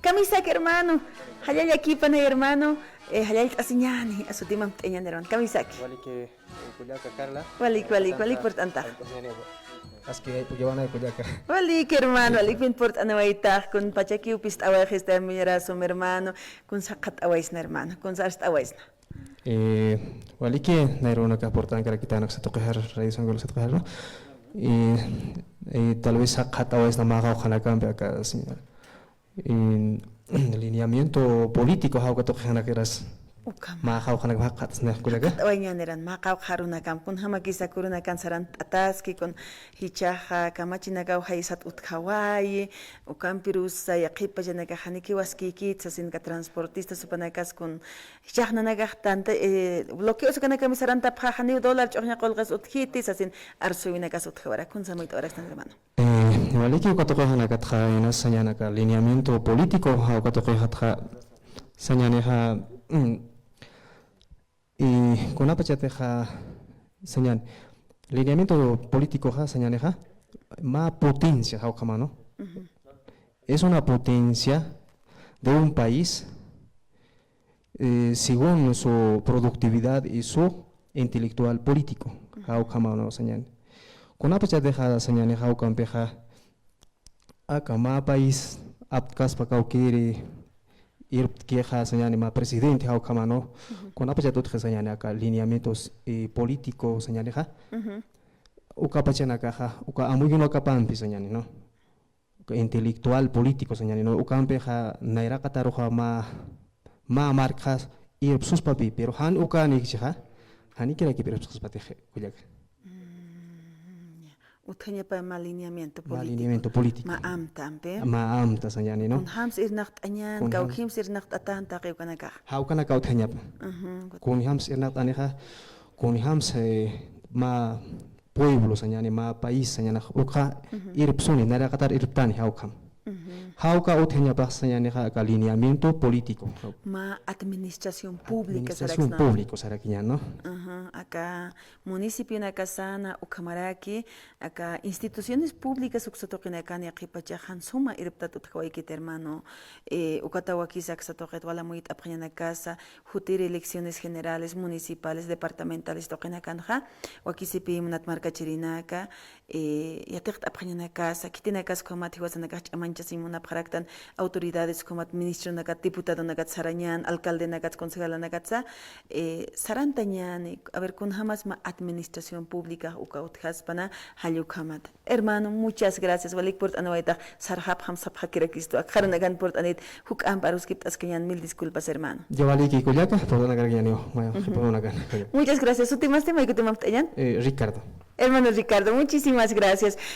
Camisac, hermano. Hayay aquí, pana, hermano. Hayay asiñani, a su timam teñan, hermano. Camisac. Wali que Cuyaca Carla. Wali, importante. Aski Puyawana de Cuyaca. Wali, que hermano, wali, que importa, no hay taj, con pachaki upist awajes está mi mi hermano, con sacat awaisna, hermano, con sast awaisna. Wali que Nairona que aportan que la quitan se toque raíz anglo se toque, ¿no? Y tal vez sacat awaisna maga ojalá cambie acá, señor. En lineamiento político, how to generas maha ojalá hakat ne kuyaga Wañaneran maqaw haruna kam kun hamakisa kuruna kansaran ataski con hichaja kamachina gaw haisat utkawai o campirusa yaqipa janaka haniki waskiki tsasin ka transportista supanakas con hichajna nagastante bloqueo sakana kamisaran tapha hani dollar chohnya qolgas utkiti sasin arsuina kas utkawara kun samoit oras hermano. Wali que cuando cojan la catja en esa señal acá lineamiento político o cuando cojan la señal y con la pachateja señal lineamiento político ha señal más potencia ha no es una potencia de un país según su productividad y su intelectual político ha no señal con la pachateja señal ha campeja acá más país aptas para cualquier ir queja señal más presidente ha no con apoyo de señal acá lineamientos políticos señal uka pachana caja uka amuyo no capampi señal no intelectual político señal no uka ampeja naira kataroja ma marcas y sus papi pero han uka ni chiha hani kira que pero sus papi kuyak Utanya pa alineamiento político. Alineamiento político. Ma amta señal no. Kun hams ir nacht anyan, kau hims ir nacht atan taqi kanaka. How kana kau tanya pa. Kun hams ir nacht aneja, kun hams ma pueblo señal ma país señal uka ir psuni nara katar ir tani how kam. How ka utanya pa señal ka alineamiento político. Ma administración pública. Administración pública sarakinya no. Acá municipio na kasana ukamaraki acá instituciones públicas uksatoqinakani aqipachajan suma irptatut hawaykit hermano ukatawaki saksatoqet wala muit apqañana casa hutir elecciones generales municipales departamentales toqinakanja wakisipi munat markachirinaka yatiqt apqañana casa kitina kas komati wasanaka chamanchas imuna pharaktan autoridades como ministro nakat diputado nakat sarañan alcalde nakat concejal nakat sarantañani a ver con jamás ma administración pública ukaut haspana hayukamat hermano muchas gracias walik por anoita sarhab ham sabha kirakisto akharnagan por anit huk amparus kiptas kenyan mil disculpas hermano yo waliki kulyaka perdona garganio perdona gan muchas gracias últimas tema y que te maftayan Ricardo hermano Ricardo muchísimas gracias